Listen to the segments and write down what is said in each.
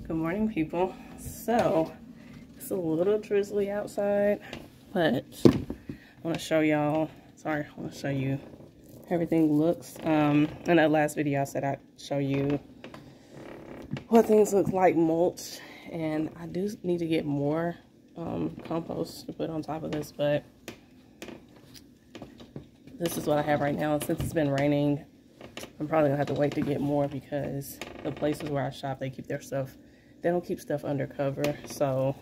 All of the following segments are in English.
Good morning, people. So it's a little drizzly outside, but I want to show y'all, I want to show you how everything looks. In that last video I said I'd show you what things look like mulch, and I do need to get more compost to put on top of this, but this is what I have right now. Since it's been raining, I'm probably gonna have to wait to get more because the places where I shop, they keep their stuff, they don't keep stuff undercover. So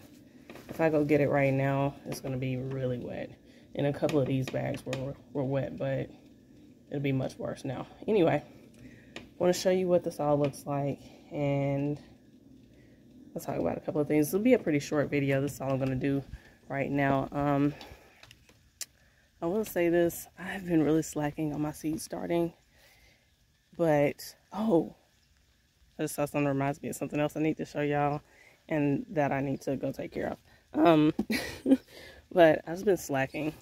if I go get it right now, it's gonna be really wet. And a couple of these bags were wet, but it'll be much worse now. Anyway, I want to show you what this all looks like, and let's talk about a couple of things. This will be a pretty short video. This is all I'm gonna do right now. I will say this, I've been really slacking on my seed starting, but I just saw something that reminds me of something else I need to show y'all, and that I need to go take care of. But I've been slacking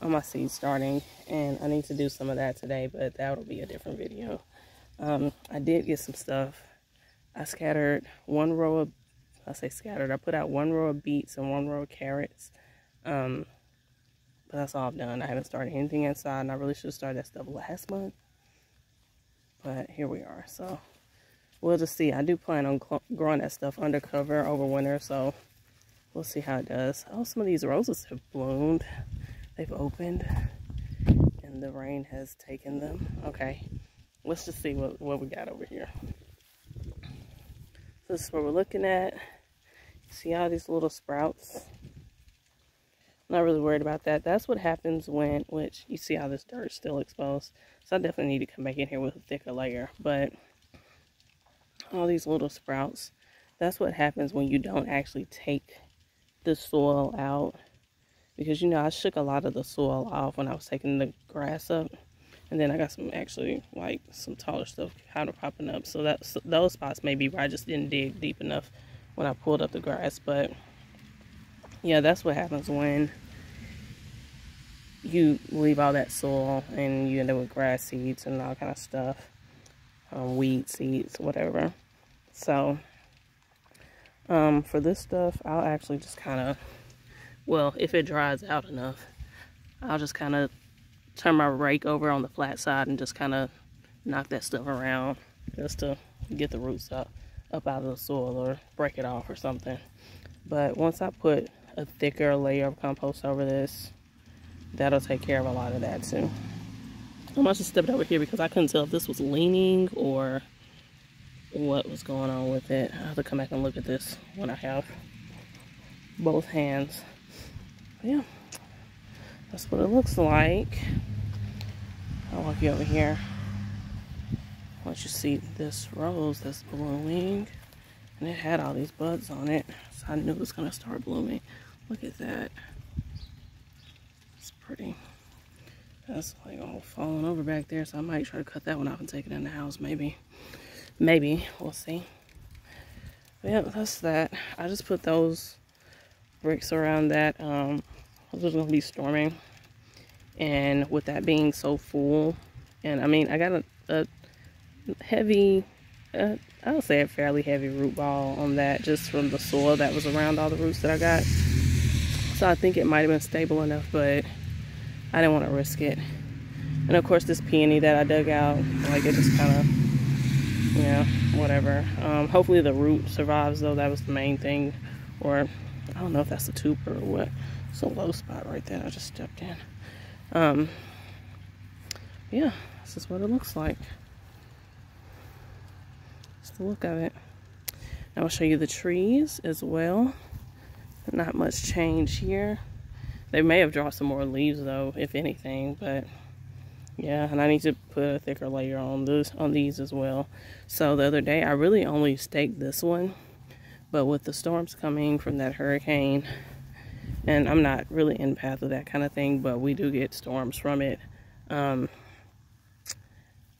on my seed starting, and I need to do some of that today, but that'll be a different video. I did get some stuff. I scattered one row of, I put out one row of beets and one row of carrots. But that's all I've done. I haven't started anything inside, and I really should have started that stuff last month. But here we are. So we'll just see. I do plan on growing that stuff undercover over winter, so we'll see how it does. Oh, some of these roses have bloomed. They've opened, and the rain has taken them. Okay, let's just see what we got over here. This is what we're looking at. See all these little sprouts? I'm not really worried about that. That's what happens which you see how this dirt's still exposed. So I definitely need to come back in here with a thicker layer. But all these little sprouts, that's what happens when you don't actually take the soil out. Because, you know, I shook a lot of the soil off when I was taking the grass up. And then I got some actually, like, some taller stuff kind of popping up. So those spots may be where I just didn't dig deep enough when I pulled up the grass. But yeah, that's what happens when you leave all that soil and you end up with grass seeds and all kind of stuff, weed seeds, whatever. So for this stuff, I'll actually just kind of, well, if it dries out enough, I'll just kind of turn my rake over on the flat side and just kind of knock that stuff around just to get the roots up out of the soil or break it off or something. But once I put a thicker layer of compost over this, that'll take care of a lot of that too. I must have stepped over here because I couldn't tell if this was leaning or what was going on with it. I'll have to come back and look at this when I have both hands. But yeah, that's what it looks like. I'll walk you over here. Once you see this rose that's blooming, and it had all these buds on it, so I knew it was going to start blooming. Look at that. It's pretty. That's like all falling over back there, so I might try to cut that one off and take it in the house. Maybe. We'll see. But yeah, that's that. I just put those bricks around that. It was going to be storming. And with that being so full, and I mean, I got a heavy, I would say a fairly heavy root ball on that, just from the soil that was around all the roots that I got. So I think it might have been stable enough, but I didn't want to risk it. And of course this peony that I dug out, like, it just kind of, yeah, whatever. Hopefully the root survives though. That was the main thing. Or I don't know if that's a tuber or what. It's a low spot right there I just stepped in. Yeah, this is what it looks like. Just the look of it. Now I'll show you the trees as well. Not much change here. They may have dropped some more leaves though, if anything, but yeah, and I need to put a thicker layer on these as well. So the other day I really only staked this one, but with the storms coming from that hurricane, and I'm not really in path of that kind of thing, but we do get storms from it.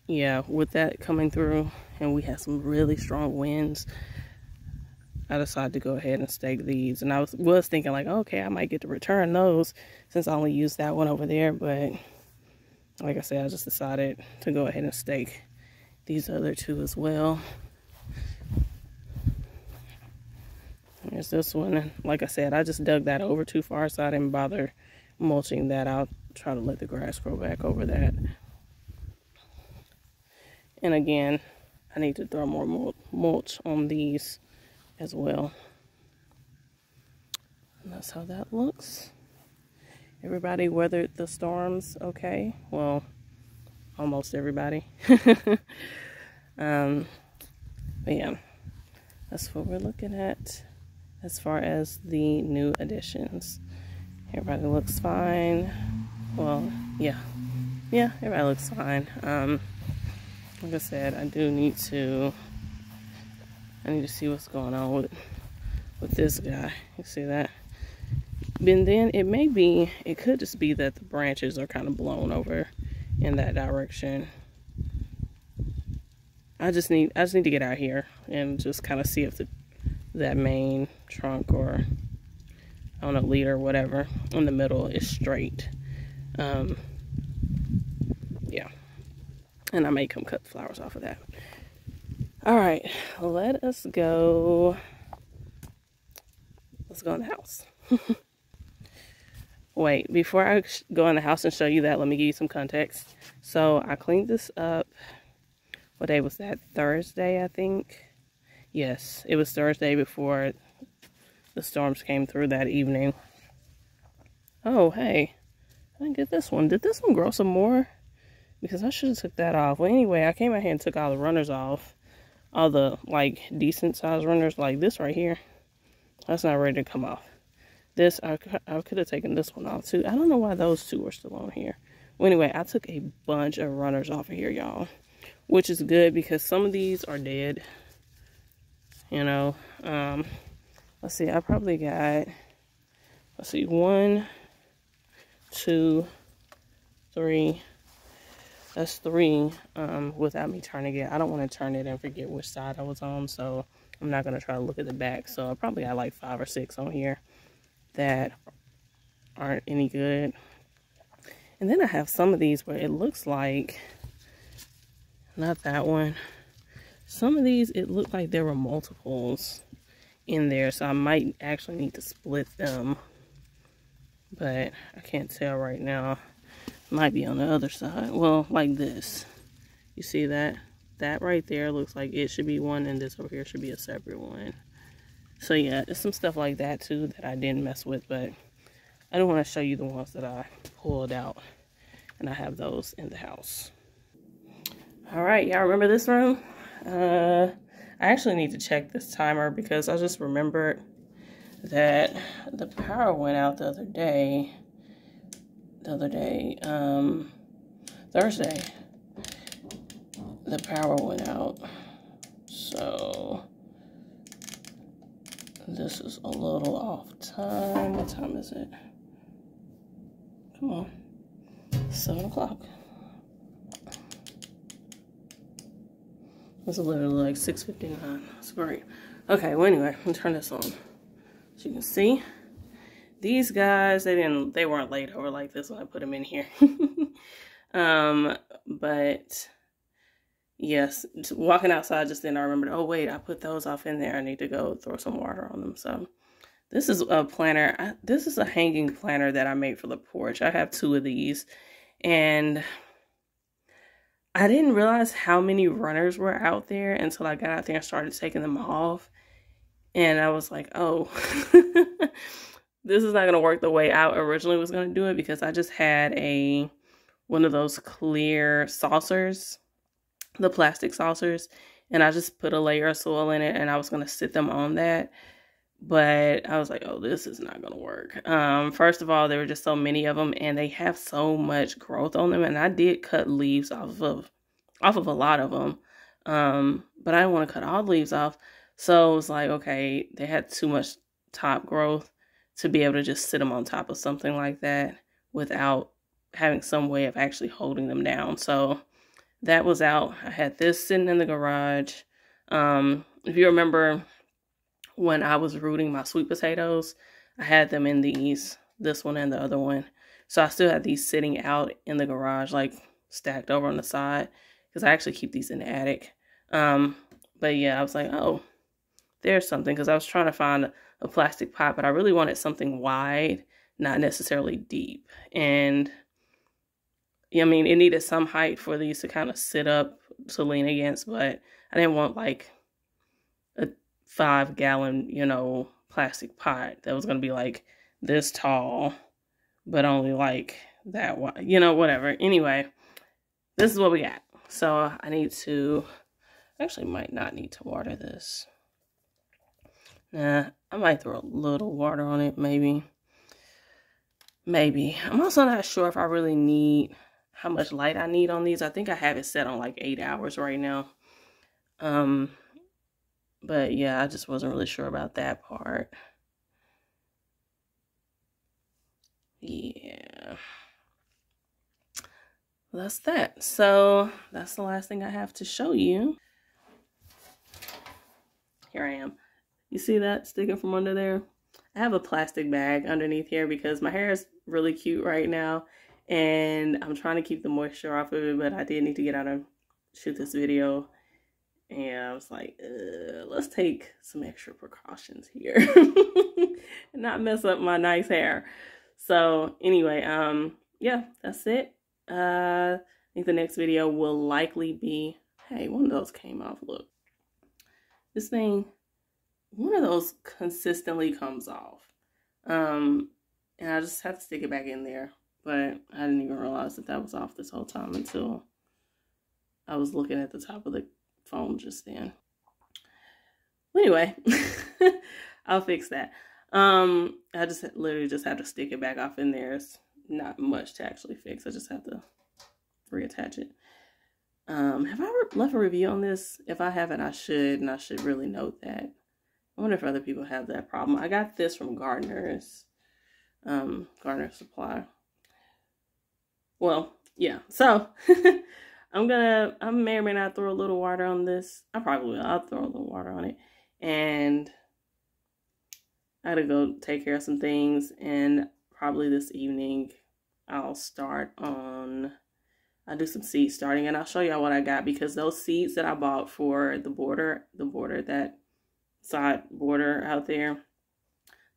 Yeah, with that coming through, and we had some really strong winds, I decided to go ahead and stake these. And I was thinking like, okay, I might get to return those since I only used that one over there. But like I said, I just decided to go ahead and stake these other two as well. There's this one. And like I said, I just dug that over too far, so I didn't bother mulching that. I'll try to let the grass grow back over that. And again, I need to throw more mulch on these as well. And that's how that looks. Everybody weathered the storms okay. Well, almost everybody. But yeah, that's what we're looking at as far as the new additions. Everybody looks fine. Well, yeah, everybody looks fine. Like I said, I need to see what's going on with this guy. You see that? And then it could just be that the branches are kind of blown over in that direction. I just need to get out here and just kind of see if that main trunk, or I don't know, lead or whatever in the middle is straight. Yeah, and I may come cut the flowers off of that. All right, let's go in the house. Wait, before I go in the house and show you that, let me give you some context. So I cleaned this up. What day was that? Thursday, I think. Yes, it was Thursday before the storms came through that evening. Oh, hey, I didn't get this one. Did this one grow some more? Because I should have took that off. Well, anyway, I came out here and took all the runners off. All the, like, decent size runners, like this right here. That's not ready to come off. This, I could have taken this one off too. I don't know why those two are still on here. Well, anyway, I took a bunch of runners off of here, y'all. Which is good because some of these are dead. You know. Let's see, I probably got, let's see, 1, 2, 3. That's 3 without me turning it. I don't want to turn it and forget which side I was on, so I'm not going to try to look at the back. So I probably got like 5 or 6 on here that aren't any good. And then I have some of these where it looks like, not that one. Some of these, it looked like there were multiples in there, so I might actually need to split them. But I can't tell right now. Might be on the other side. Well, like this. You see that? That right there looks like it should be one, and this over here should be a separate one. So yeah, there's some stuff like that too that I didn't mess with, but I do want to show you the ones that I pulled out, and I have those in the house. All right, y'all remember this room? I actually need to check this timer because I just remembered that the power went out the other day. Thursday, the power went out. So this is a little off time. What time is it? Come on. 7 o'clock. It's literally like 6:59. That's great. Okay, well anyway, let me turn this on. As you can see, these guys, they weren't laid over like this when I put them in here. But yes, walking outside just then I remembered, oh wait, I put those off in there. I need to go throw some water on them. So this is a planter. This is a hanging planter that I made for the porch. I have 2 of these, and I didn't realize how many runners were out there until I got out there and started taking them off. And I was like, oh, this is not going to work the way I originally was going to do it, because I just had one of those clear saucers, the plastic saucers, and I just put a layer of soil in it, and I was going to sit them on that. But I was like, oh, this is not going to work. First of all, there were just so many of them, and they have so much growth on them. And I did cut leaves off of a lot of them. But I didn't want to cut all the leaves off. So it was like, okay, they had too much top growth to be able to just sit them on top of something like that without having some way of actually holding them down. So that was out. I had this sitting in the garage. If you remember, when I was rooting my sweet potatoes, I had them in this one and the other one. So I still had these sitting out in the garage, like stacked over on the side, because I actually keep these in the attic. But yeah, I was like, oh, there's something, because I was trying to find a plastic pot, but I really wanted something wide, not necessarily deep. And I mean, it needed some height for these to kind of sit up to lean against, but I didn't want like a 5-gallon, you know, plastic pot that was going to be like this tall, but only like that wide, you know, whatever. Anyway, this is what we got. So I need to, actually might not need to water this. Nah, I might throw a little water on it, maybe. Maybe. I'm also not sure if I really need, how much light I need on these. I think I have it set on like 8 hours right now. But yeah, I just wasn't really sure about that part. Yeah. Well, that's that. So that's the last thing I have to show you. Here I am. You see that sticking from under there? I have a plastic bag underneath here because my hair is really cute right now. And I'm trying to keep the moisture off of it, but I did need to get out and shoot this video. And I was like, let's take some extra precautions here and not mess up my nice hair. So anyway, yeah, that's it. I think the next video will likely be, hey, one of those came off. Look, this thing, one of those consistently comes off. And I just have to stick it back in there. But I didn't even realize that that was off this whole time until I was looking at the top of the phone just then. Anyway, I'll fix that. I just literally just have to stick it back off in there. It's not much to actually fix. I just have to reattach it. Have I left a review on this? If I haven't, I should, and I should really note that. I wonder if other people have that problem. I got this from Gardener's Supply. Well, yeah. So I may or may not throw a little water on this. I probably will. I'll throw a little water on it. And I gotta go take care of some things. And probably this evening, I'll do some seed starting. And I'll show y'all what I got, because those seeds that I bought for the border, that side border out there,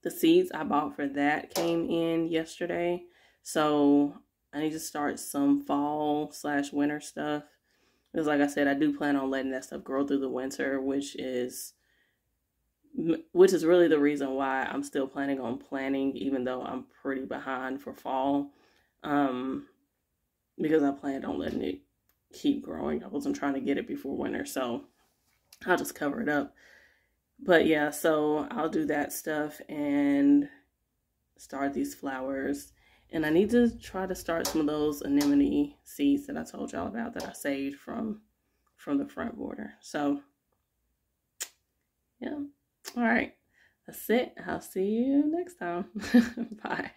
the seeds I bought for that came in yesterday. So I need to start some fall/winter stuff. Because like I said, I do plan on letting that stuff grow through the winter, which is really the reason why I'm still planning on planting, even though I'm pretty behind for fall. Because I planned on letting it keep growing. I wasn't trying to get it before winter, so I'll just cover it up. But yeah, so I'll do that stuff and start these flowers. And I need to try to start some of those anemone seeds that I told y'all about that I saved from the front border. So yeah. All right. That's it. I'll see you next time. Bye.